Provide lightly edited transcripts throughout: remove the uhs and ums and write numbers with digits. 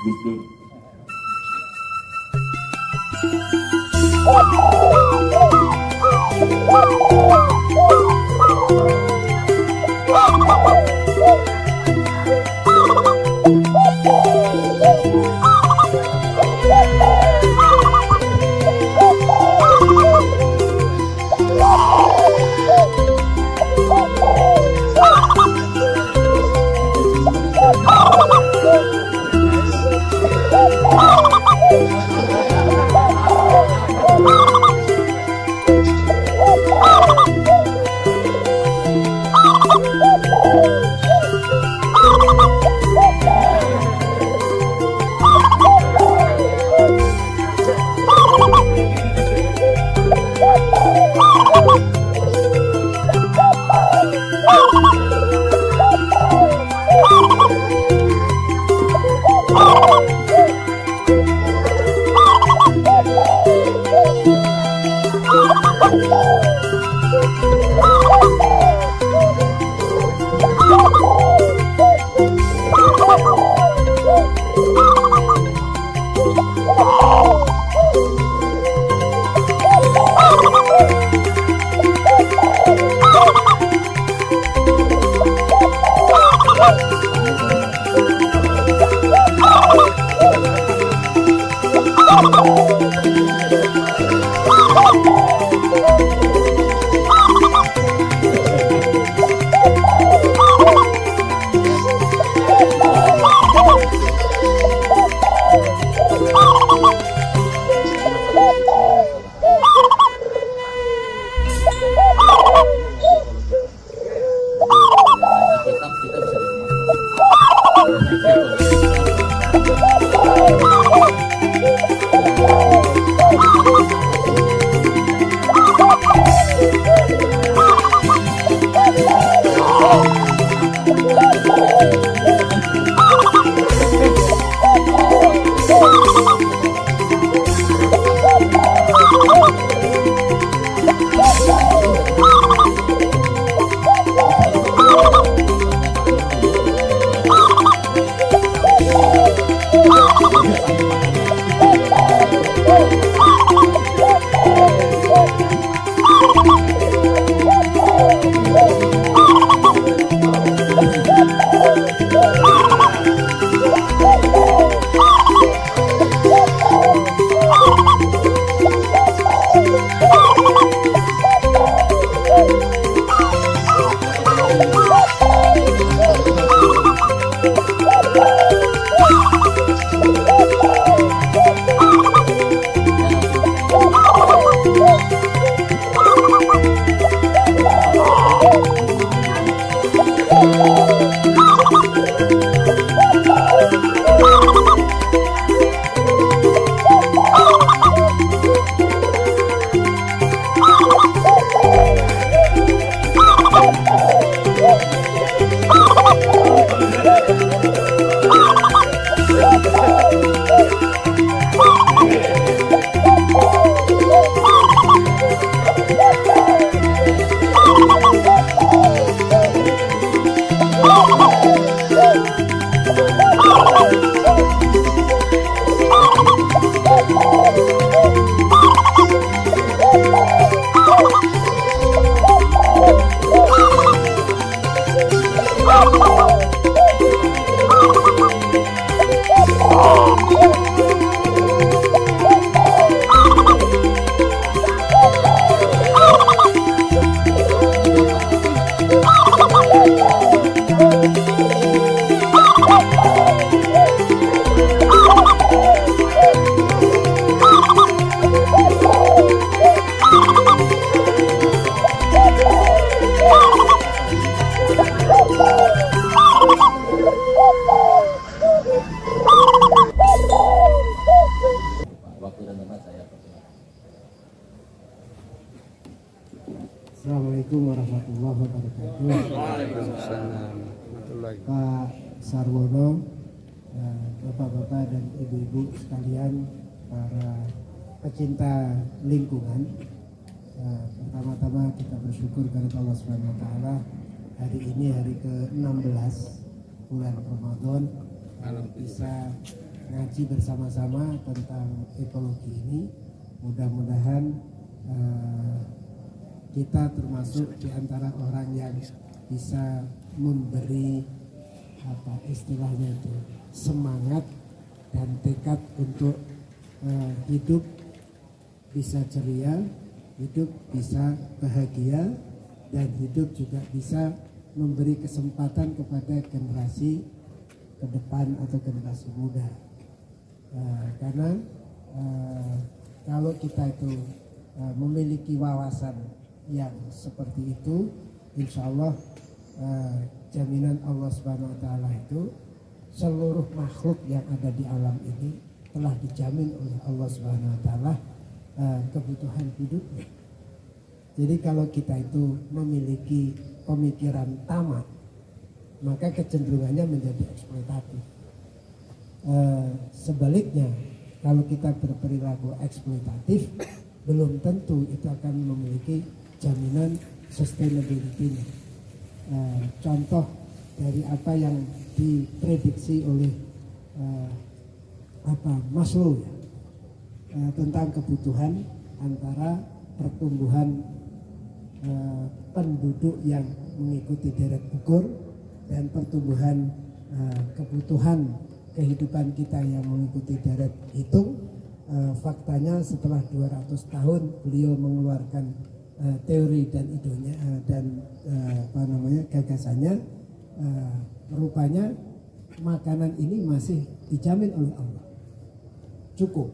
Gus Dur. Assalamualaikum warahmatullahi wabarakatuh. Waalaikumsalam. Pak Sarwono, Bapak-bapak dan Ibu-ibu sekalian, para pecinta lingkungan. Pertama-tama kita bersyukur kepada Allah Subhanahu wa taala. Hari ini hari ke-16 bulan Ramadan, bisa ngaji bersama-sama tentang ekologi ini. Mudah-mudahan kita termasuk di antara orang yang bisa memberi apa istilahnya itu semangat dan tekad untuk hidup bisa ceria, hidup bisa bahagia, dan hidup juga bisa memberi kesempatan kepada generasi ke depan atau generasi muda. Karena kalau kita itu memiliki wawasan yang seperti itu, insya Allah jaminan Allah Subhanahu Wa Taala itu seluruh makhluk yang ada di alam ini telah dijamin oleh Allah Subhanahu Wa Taala kebutuhan hidupnya. Jadi kalau kita itu memiliki pemikiran tamak, maka kecenderungannya menjadi eksploitatif. Sebaliknya, kalau kita berperilaku eksploitatif, belum tentu itu akan memiliki jaminan sustainability. Contoh dari apa yang diprediksi oleh Maslow ya, tentang kebutuhan antara pertumbuhan penduduk yang mengikuti deret ukur dan pertumbuhan kebutuhan kehidupan kita yang mengikuti deret hitung. Faktanya setelah 200 tahun beliau mengeluarkan teori dan idenya dan gagasannya, rupanya makanan ini masih dijamin oleh Allah cukup,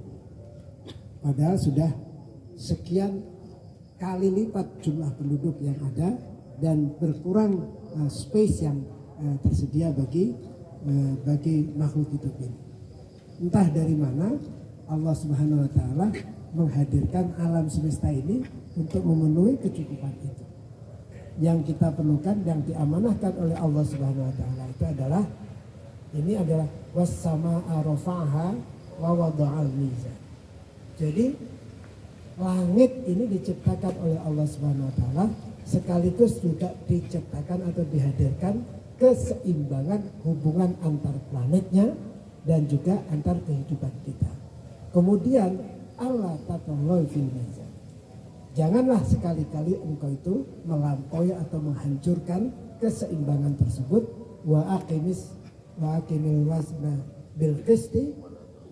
padahal sudah sekian kali lipat jumlah penduduk yang ada dan berkurang space yang tersedia bagi makhluk hidup ini. Entah dari mana Allah Subhanahu Wa Taala menghadirkan alam semesta ini untuk memenuhi kecukupan itu. Yang kita perlukan, yang diamanahkan oleh Allah Subhanahu Wa Taala itu adalah was-samaa'a rafa'aha wa wada'al mizan. Jadi langit ini diciptakan oleh Allah Subhanahu Wa Taala, sekaligus juga diciptakan atau dihadirkan keseimbangan hubungan antar planetnya dan juga antar kehidupan kita. Kemudian Allah tatawwal fil mizan. Janganlah sekali-kali engkau itu melampaui atau menghancurkan keseimbangan tersebut. Wa aqimil wazna bil qisti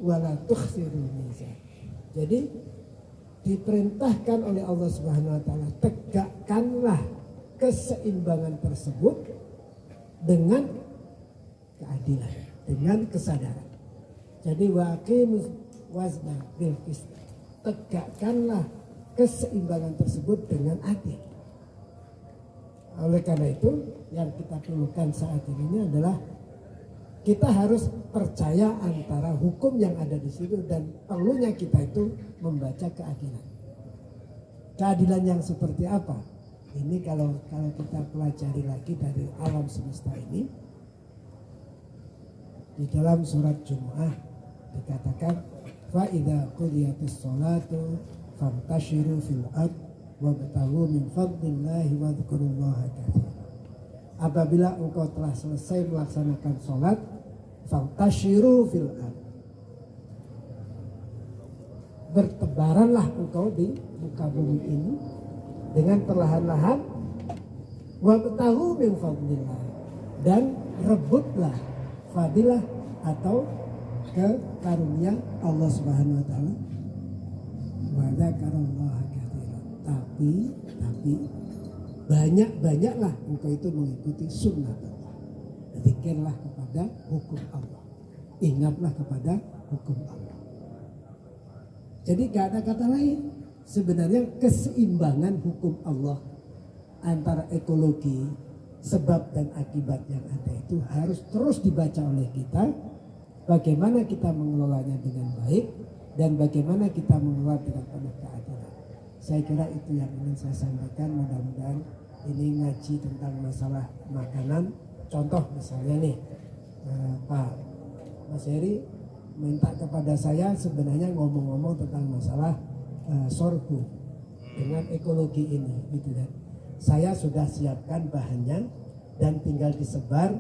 wa la tukhsirul mizan. Jadi diperintahkan oleh Allah Subhanahu Wa Taala, tegakkanlah keseimbangan tersebut dengan keadilan, dengan kesadaran. Jadi waqimus wazna bil qist, tegakkanlah keseimbangan tersebut dengan adil. Oleh karena itu, yang kita perlukan saat ini adalah kita harus percaya antara hukum yang ada di situ dan perlunya kita itu membaca keadilan. Keadilan yang seperti apa? Ini kalau kita pelajari lagi dari alam semesta ini, di dalam surat Jumu'ah dikatakan fa idza qudiyatis sholatu fantashiru fil ard wabtaghu min fadlillahi wadhkurullaha katsiran. Apabila engkau telah selesai melaksanakan sholat, fantashiru fil ard, bertebaranlah engkau di muka bumi ini dengan perlahan-lahan, wabtaghu min fadlillah, dan rebutlah fadilah atau ke karunia Allah Subhanahu Wa Taala. Wa dzakarallaha katsiran. Tapi banyak-banyaklah engkau itu mengikuti sunnah Allah. Zikirlah kepada hukum Allah. Ingatlah kepada hukum Allah. Jadi gak ada kata lain. Sebenarnya keseimbangan hukum Allah antara ekologi, sebab dan akibat yang ada itu harus terus dibaca oleh kita. Bagaimana kita mengelolanya dengan baik dan bagaimana kita mengelola dengan penuh keadilan. Saya kira itu yang ingin saya sampaikan. Mudah-mudahan ini ngaji tentang masalah makanan. Contoh misalnya nih, Pak Mas Heri minta kepada saya sebenarnya ngomong-ngomong tentang masalah sorghum dengan ekologi ini, gitu kan. Saya sudah siapkan bahannya dan tinggal disebar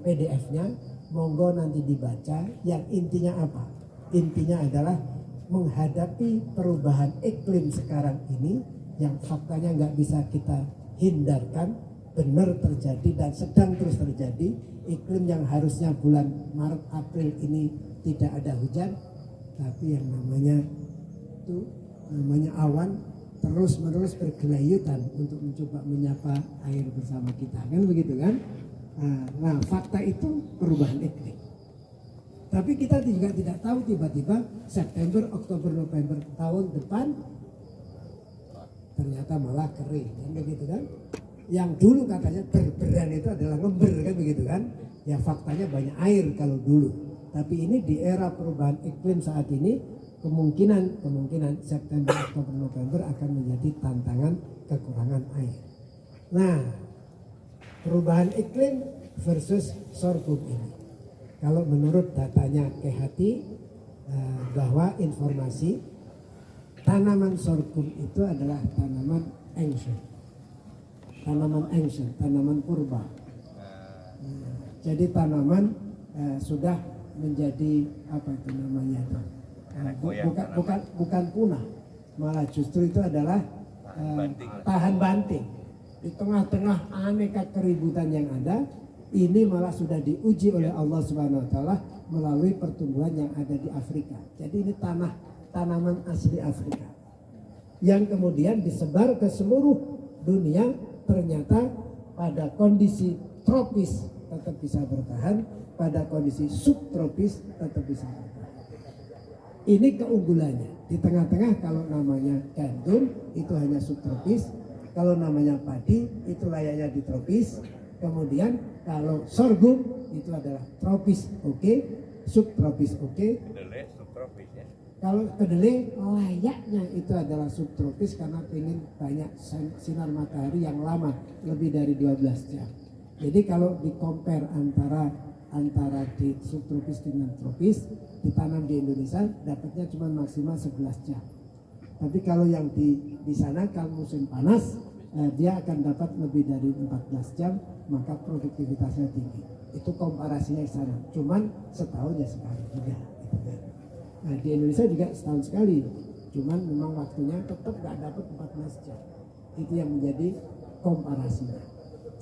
PDF-nya monggo nanti dibaca. Yang intinya apa? Intinya adalah menghadapi perubahan iklim sekarang ini yang faktanya nggak bisa kita hindarkan, benar terjadi dan sedang terus terjadi. Iklim yang harusnya bulan Maret April ini tidak ada hujan, tapi yang namanya awan terus menerus bergelayutan untuk mencoba menyapa air bersama kita, kan begitu kan? Nah, fakta itu perubahan iklim. Tapi kita juga tidak tahu tiba-tiba September, Oktober, November tahun depan ternyata malah kering, kan begitu kan? Yang dulu katanya berberan itu adalah ngember, kan begitu kan? Ya faktanya banyak air kalau dulu. Tapi ini di era perubahan iklim saat ini kemungkinan September, Oktober, November akan menjadi tantangan kekurangan air. Nah, perubahan iklim versus sorghum ini. Kalau menurut datanya Kehati bahwa informasi tanaman sorghum itu adalah tanaman ancient, tanaman purba. Jadi tanaman sudah menjadi apa itu namanya itu? Bukan punah, malah justru itu adalah tahan banting. Di tengah-tengah aneka keributan yang ada, ini malah sudah diuji oleh Allah Subhanahu wa taala melalui pertumbuhan yang ada di Afrika. Jadi ini tanaman asli Afrika yang kemudian disebar ke seluruh dunia. Ternyata pada kondisi tropis tetap bisa bertahan, pada kondisi subtropis tetap bisa bertahan. Ini keunggulannya. Di tengah-tengah kalau namanya gandum itu hanya subtropis, kalau namanya padi itu layaknya di tropis. Kemudian kalau sorghum itu adalah tropis, oke, subtropis, oke. Kedelai subtropis ya. Kalau kedelai layaknya itu adalah subtropis karena ingin banyak sinar matahari yang lama, lebih dari 12 jam. Jadi kalau di compare antara di subtropis dengan tropis, ditanam di Indonesia dapatnya cuma maksimal 11 jam. Tapi kalau yang di sana kalau musim panas dia akan dapat lebih dari 14 jam, maka produktivitasnya tinggi. Itu komparasinya di sana. Cuman setahun ya sekali juga. Nah di Indonesia juga setahun sekali. Cuman memang waktunya tetap nggak dapat 14 jam. Itu yang menjadi komparasinya.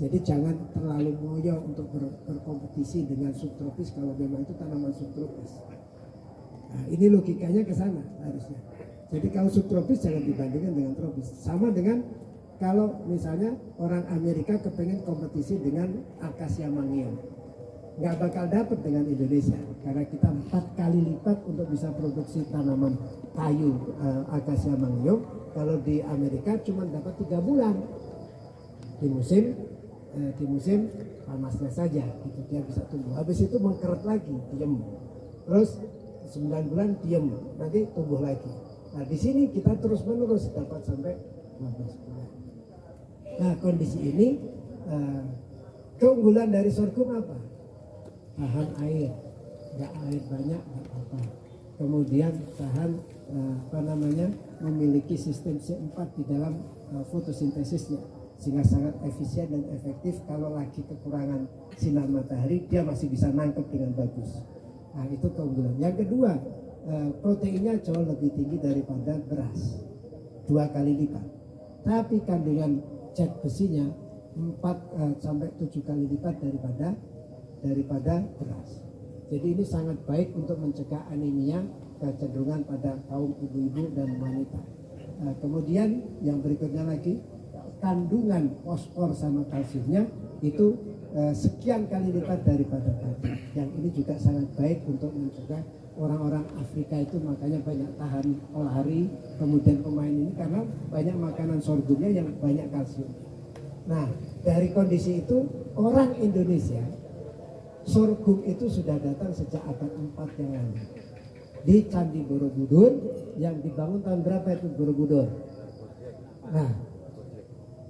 Jadi jangan terlalu ngoyo untuk berkompetisi dengan subtropis kalau memang itu tanaman subtropis. Nah, ini logikanya ke sana harusnya. Jadi kalau subtropis jangan dibandingkan dengan tropis. Sama dengan kalau misalnya orang Amerika kepengen kompetisi dengan akasia mangium, nggak bakal dapat dengan Indonesia karena kita 4 kali lipat untuk bisa produksi tanaman kayu akasia mangium. Kalau di Amerika cuma dapat 3 bulan di musim panasnya saja, gitu dia bisa tumbuh. Habis itu mengkeret lagi, diem. Terus 9 bulan diem, nanti tumbuh lagi. Nah di sini kita terus menerus dapat sampai 15 bulan. Nah kondisi ini keunggulan dari sorghum apa? Tahan air, nggak air banyak nggak apa-apa. Kemudian tahan memiliki sistem C4 di dalam fotosintesisnya, sehingga sangat efisien dan efektif. Kalau lagi kekurangan sinar matahari dia masih bisa nangkep dengan bagus. Nah itu keunggulan. Yang kedua, proteinnya jauh lebih tinggi daripada beras, 2 kali lipat. Tapi kandungan zat besinya 4 sampai 7 kali lipat daripada beras. Jadi ini sangat baik untuk mencegah anemia, kecenderungan pada kaum ibu-ibu dan wanita. Kemudian yang berikutnya lagi, kandungan fosfor sama kalsiumnya itu sekian kali lipat daripada padi. Yang ini juga sangat baik untuk mencegah orang-orang Afrika itu makanya banyak tahan lari, kemudian pemain ini karena banyak makanan sorghumnya yang banyak kalsium. Nah dari kondisi itu orang Indonesia, sorghum itu sudah datang sejak abad 4 yang lalu di Candi Borobudur yang dibangun tahun berapa itu Borobudur? Nah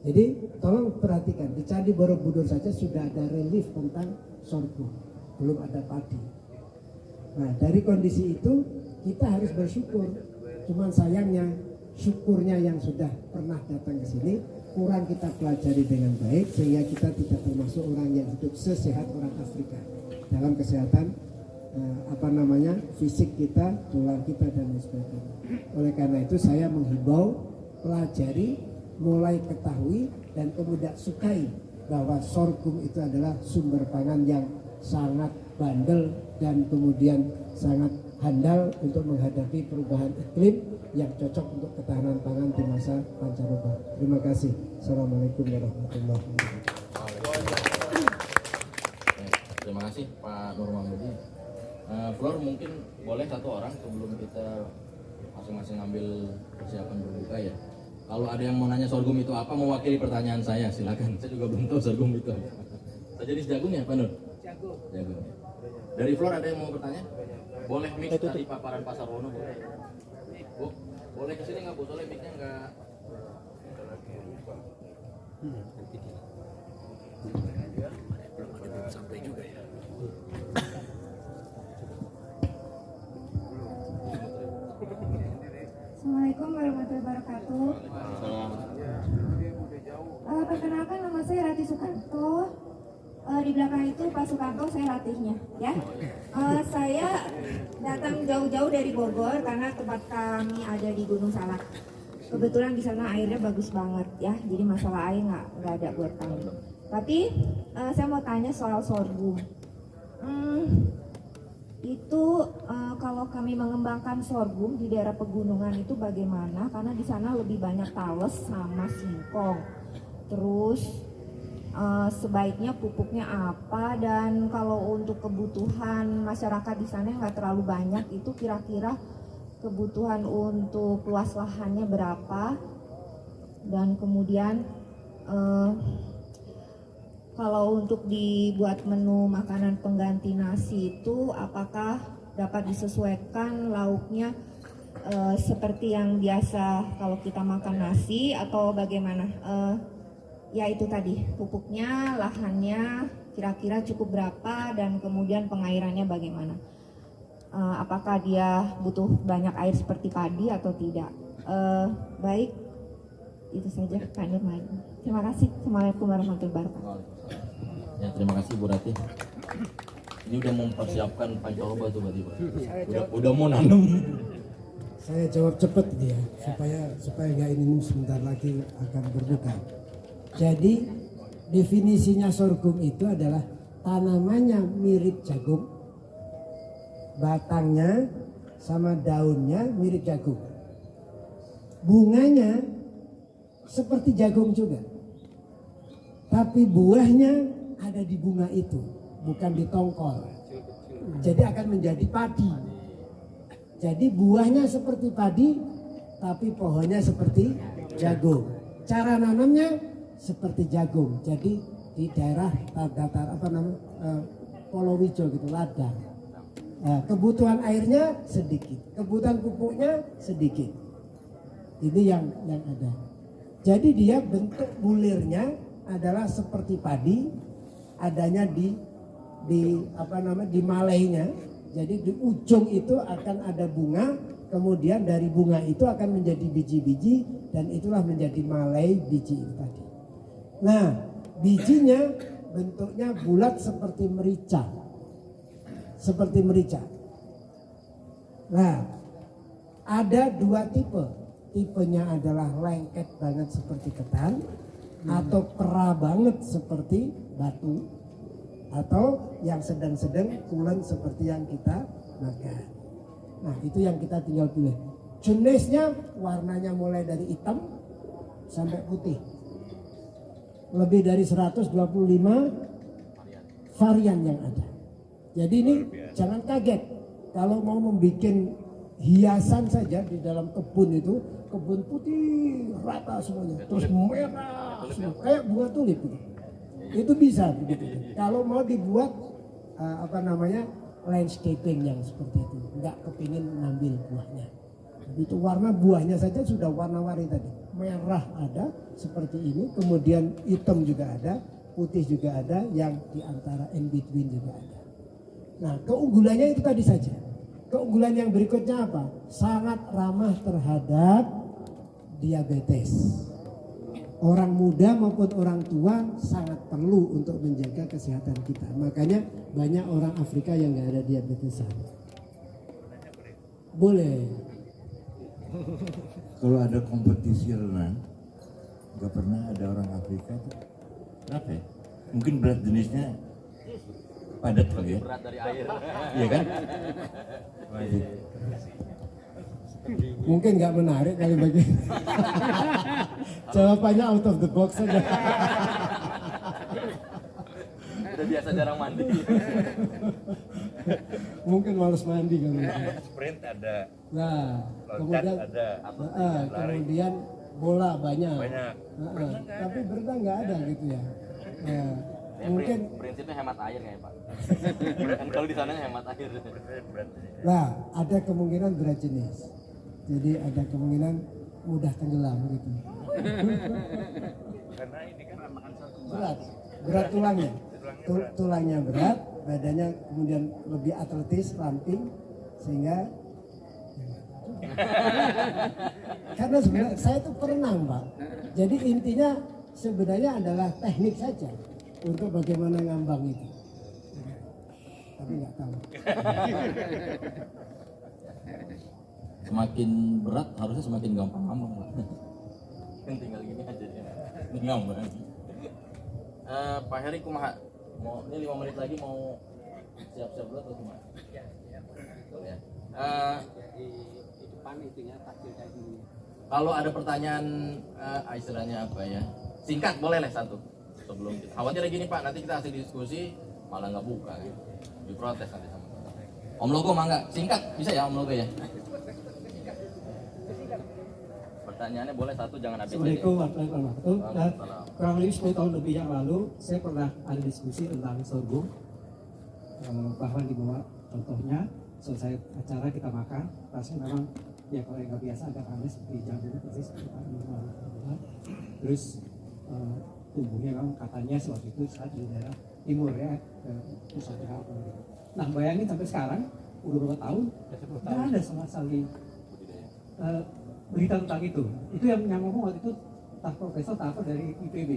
jadi tolong perhatikan, di Candi Borobudur saja sudah ada relief tentang sorghum, belum ada padi. Nah dari kondisi itu kita harus bersyukur. Cuman sayangnya syukurnya yang sudah pernah datang ke sini kurang kita pelajari dengan baik sehingga kita tidak termasuk orang yang hidup sesehat orang Afrika dalam kesehatan fisik kita, tulang kita dan lain sebagainya. Oleh karena itu saya menghimbau pelajari, mulai ketahui dan kemudian sukai bahwa sorghum itu adalah sumber pangan yang sangat bandel dan kemudian sangat handal untuk menghadapi perubahan iklim yang cocok untuk ketahanan pangan di masa pancaroba. Terima kasih. Assalamualaikum warahmatullahi wabarakatuh. Terima kasih Pak Nur Mahmudi. Flor mungkin boleh satu orang sebelum kita masing-masing ambil persiapan berbuka ya. Kalau ada yang mau nanya sorghum itu apa, mewakili pertanyaan saya, silakan. Saya juga belum tahu sorghum itu apa. Saya jadi jagung ya Pak Nur? Jagung. Jagung. Dari Flor ada yang mau bertanya? Boleh mix dari paparan Pasar Wono boleh. Bu, boleh kesini nggak Bu? Soalnya mic-nya nggak. Sampai juga ya. Assalamualaikum warahmatullahi wabarakatuh. Perkenalkan, nama saya Rati Sukanto. Di belakang itu Pak Sukanto, saya latihnya ya. Saya datang jauh-jauh dari Bogor karena tempat kami ada di Gunung Salak. Kebetulan di sana airnya bagus banget ya, jadi masalah air nggak ada buat kami. Tapi saya mau tanya soal sorghum. Kalau kami mengembangkan sorghum di daerah pegunungan itu bagaimana? Karena di sana lebih banyak tales sama singkong. Terus sebaiknya pupuknya apa? Dan kalau untuk kebutuhan masyarakat di sana yang nggak terlalu banyak, itu kira-kira kebutuhan untuk luas lahannya berapa? Dan kemudian kalau untuk dibuat menu makanan pengganti nasi itu apakah dapat disesuaikan lauknya seperti yang biasa kalau kita makan nasi atau bagaimana? Ya itu tadi, pupuknya, lahannya kira-kira cukup berapa dan kemudian pengairannya bagaimana? Apakah dia butuh banyak air seperti padi atau tidak? Baik, itu saja Pak Nurmadi. Terima kasih. Assalamualaikum warahmatullahi wabarakatuh. Ya, terima kasih Bu Rati. Ini udah mempersiapkan pancaroba tuh berarti Pak. Udah mau nanam. Saya jawab cepat dia supaya nggak ini sebentar lagi akan berbuka. Jadi definisinya sorghum itu adalah tanamannya mirip jagung, batangnya sama daunnya mirip jagung, bunganya seperti jagung juga, tapi buahnya ada di bunga itu, bukan di tongkol. Jadi akan menjadi padi. Jadi buahnya seperti padi, tapi pohonnya seperti jagung. Cara nanamnya seperti jagung. Jadi di daerah datar Polowijo gitu, ladang. Kebutuhan airnya sedikit, kebutuhan pupuknya sedikit. Ini yang ada. Jadi dia bentuk bulirnya adalah seperti padi, adanya di malainya. Jadi di ujung itu akan ada bunga, kemudian dari bunga itu akan menjadi biji-biji dan itulah menjadi malai biji itu tadi. Nah, bijinya bentuknya bulat seperti merica. Seperti merica. Nah, ada dua tipe. Tipenya adalah lengket banget seperti ketan atau pera banget seperti batu, atau yang sedang-sedang kulen seperti yang kita makan. Nah, itu yang kita tinggal pilih. Jenisnya warnanya mulai dari hitam sampai putih. Lebih dari 125 varian yang ada. Jadi ini jangan kaget kalau mau membuat hiasan saja di dalam kebun itu, kebun putih rata semuanya, terus merah semua, kayak bunga tulip gitu. Itu bisa begitu. Kalau mau dibuat landscaping yang seperti itu, nggak kepingin ngambil buahnya. Itu warna buahnya saja sudah warna-warni tadi. Merah ada seperti ini, kemudian hitam juga ada, putih juga ada, yang di antara in between juga ada. Nah, keunggulannya itu tadi saja. Keunggulan yang berikutnya apa? Sangat ramah terhadap diabetes. orang muda maupun orang tua sangat perlu untuk menjaga kesehatan kita. Makanya banyak orang Afrika yang nggak ada diabetesan. Boleh. Kalau ada kompetisi renang, nggak pernah ada orang Afrika tuh. Kenapa ya? Mungkin berat jenisnya padat kali ya. Berat dari air. Iya kan? Mungkin nggak menarik kali bagi. Jawabannya out of the box saja. Udah biasa jarang mandi. Mungkin malas mandi kan. Sprint ada, Nah, loncat kemudian ada, kemudian bola banyak. banyak. Tapi berenang nggak ada gitu ya. Nah, Ya, mungkin prinsipnya hemat air kayak Pak. Kan kalau di sana hemat air. lah ada kemungkinan berat jenis. Jadi ada kemungkinan mudah tenggelam gitu. Karena ini kan makan satu Berat tulangnya. Tulangnya berat, badannya kemudian lebih atletis, ramping sehingga karena sebenarnya saya itu perenang Pak. Jadi intinya sebenarnya adalah teknik saja untuk bagaimana ngambang itu. Tapi nggak tahu. Semakin berat harusnya semakin gampang ngambang Pak. Kan tinggal gini aja ya. Ngambang. Pak Heri kumaha? Mau ini 5 menit lagi mau siap-siap dulu atau gimana? Ya. Di depan itunya takjil kayak gini. Kalau ada pertanyaan istilahnya apa ya? Singkat boleh lah satu sebelum kita. Khawatirnya gini Pak, nanti kita asik diskusi malah nggak buka gitu. Diprotes nanti sama Om Logo mangga, singkat bisa ya Om Logo ya? Pertanyaannya boleh satu, jangan habis. Assalamualaikum warahmatullahi wabarakatuh. Nah, kurang lebih 10 tahun lebih yang lalu saya pernah ada diskusi tentang sorghum, bahwa dibawa contohnya selesai acara kita makan, rasanya memang ya kalau yang nggak biasa agak aneh seperti jamu persis seperti terus tumbuhnya memang katanya waktu itu saat di daerah timur ya, pusat apa. Nah bayangin sampai sekarang udah berapa tahun nggak ada sama sekali berita tentang itu yang ngomong waktu itu entah profesor entah apa dari IPB.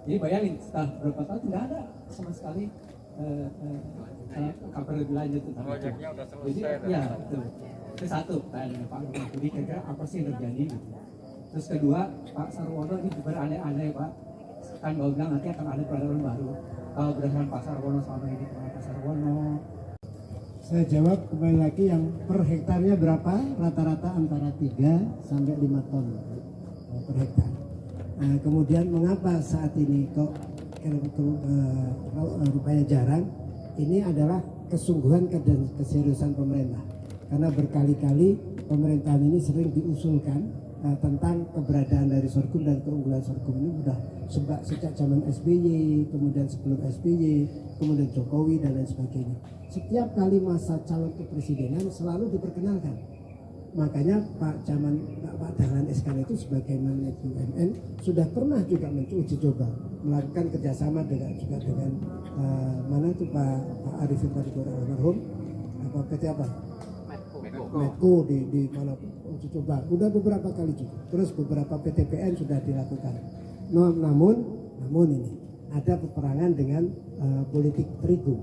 Jadi bayangin setelah berapa tahun nggak ada sama sekali kabar lebih lanjut tentang itu. Jadi ya betul. Itu satu pertanyaan Pak Nurman. Jadi kira-kira apa sih yang terjadi gitu. Terus kedua Pak Sarwono ini beraneh-aneh Pak, kan Bapak bilang nanti akan ada peradaban baru. Kalau berdasarkan Pak Sarwono selama ini Pak Sarwono. Saya jawab kembali lagi yang per hektarnya berapa? Rata-rata antara 3 sampai 5 ton per hektar. Kemudian mengapa saat ini kok rupanya jarang? Ini adalah kesungguhan dan keseriusan pemerintah. Karena berkali-kali pemerintahan ini sering diusulkan tentang keberadaan dari sorghum dan keunggulan sorghum ini sudah sejak zaman SBY, kemudian sebelum SBY, kemudian Jokowi dan lain sebagainya. Setiap kali masa calon kepresidenan selalu diperkenalkan. Makanya Pak Dahlan Iskan itu sebagai Menko BUMN sudah pernah juga uji coba melakukan kerjasama dengan mana itu Pak Arifin tadi almarhum apa PT apa? Medco di mana uji coba. Udah beberapa kali juga. Terus beberapa PTPN sudah dilakukan. Namun ini ada peperangan dengan politik terigu.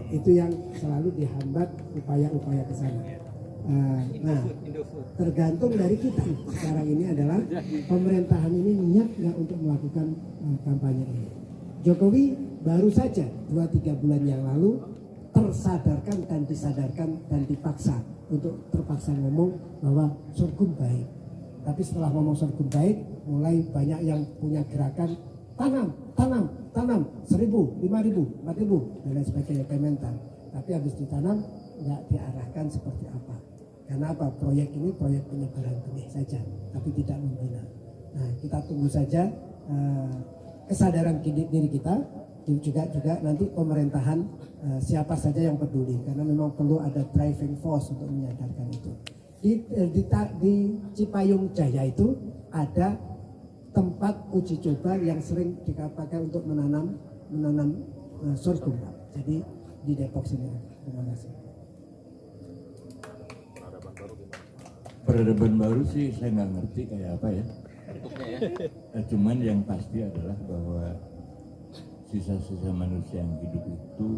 Itu yang selalu dihambat upaya-upaya ke sana. Nah, tergantung dari kita. Sekarang ini adalah pemerintahan ini niat nggak untuk melakukan kampanye ini. Jokowi baru saja 2-3 bulan yang lalu tersadarkan dan disadarkan dan dipaksa untuk terpaksa ngomong bahwa sorghum baik. Tapi setelah ngomong sorghum baik, mulai banyak yang punya gerakan tanam 1.000, 5.000, 4.000 dan lain sebagainya Kementan. Tapi habis ditanam nggak diarahkan seperti apa. Karena apa? Proyek ini proyek penyebaran benih saja, tapi tidak membina. Nah, kita tunggu saja kesadaran diri kita, juga nanti pemerintahan siapa saja yang peduli, karena memang perlu ada driving force untuk menyadarkan itu. Di Cipayung Jaya itu ada tempat uji coba yang sering dikatakan untuk menanam sorghum. Jadi di Depok sini. Terima kasih. Peradaban baru sih saya nggak ngerti kayak apa ya. bentuknya ya. Cuman yang pasti adalah bahwa sisa-sisa manusia yang hidup itu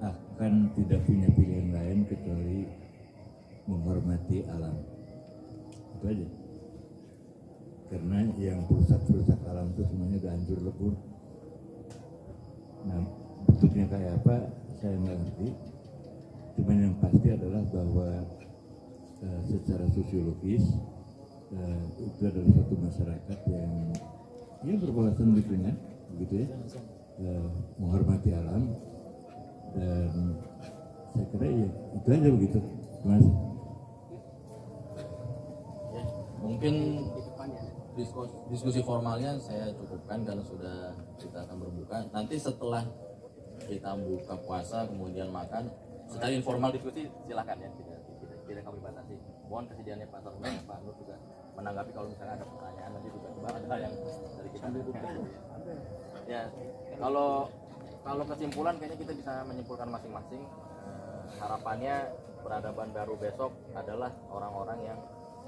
akan tidak punya pilihan lain kecuali menghormati alam. Itu aja. Karena yang perusak alam itu semuanya udah hancur lebur. Nah, bentuknya kayak apa saya nggak ngerti. Cuman yang pasti adalah bahwa secara sosiologis itu adalah satu masyarakat yang ya berwawasan lingkungan, begitu ya, menghormati alam, dan saya kira ya itu aja begitu, Mas. Ya, mungkin diskusi formalnya saya cukupkan karena sudah kita akan berbuka. Nanti setelah kita buka puasa kemudian makan, secara informal diskusi silakan ya, tidak kami batasi. Mohon kesediaannya Pak Sarwono, Pak Nur juga menanggapi kalau misalnya ada pertanyaan, nanti juga ada yang dari kita. Ya, kalau kesimpulan kayaknya kita bisa menyimpulkan masing-masing. Harapannya peradaban baru besok adalah orang-orang yang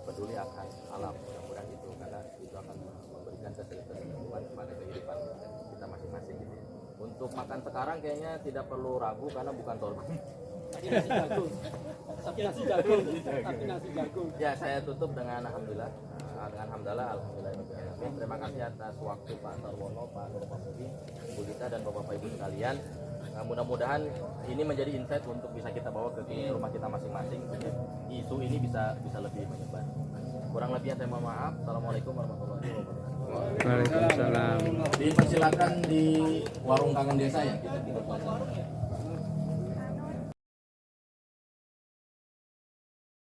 peduli akan alam, mudah-mudahan itu, karena itu akan memberikan keseimbangan kepada kehidupan kita masing-masing gitu. Untuk makan sekarang kayaknya tidak perlu ragu karena bukan sorban. Ya, saya tutup dengan alhamdulillah. Alhamdulillah. Terima kasih atas waktu Pak Sarwono, Pak Nur Mahmudi, Bu Dita dan Bapak Ibu sekalian. Mudah-mudahan ini menjadi insight untuk bisa kita bawa ke rumah kita masing-masing. Isu ini bisa lebih menyebar. Kurang lebihnya saya mohon maaf. Assalamualaikum warahmatullahi wabarakatuh. Waalaikumsalam. Dipersilakan di warung kangen desa ya kita buka puasa.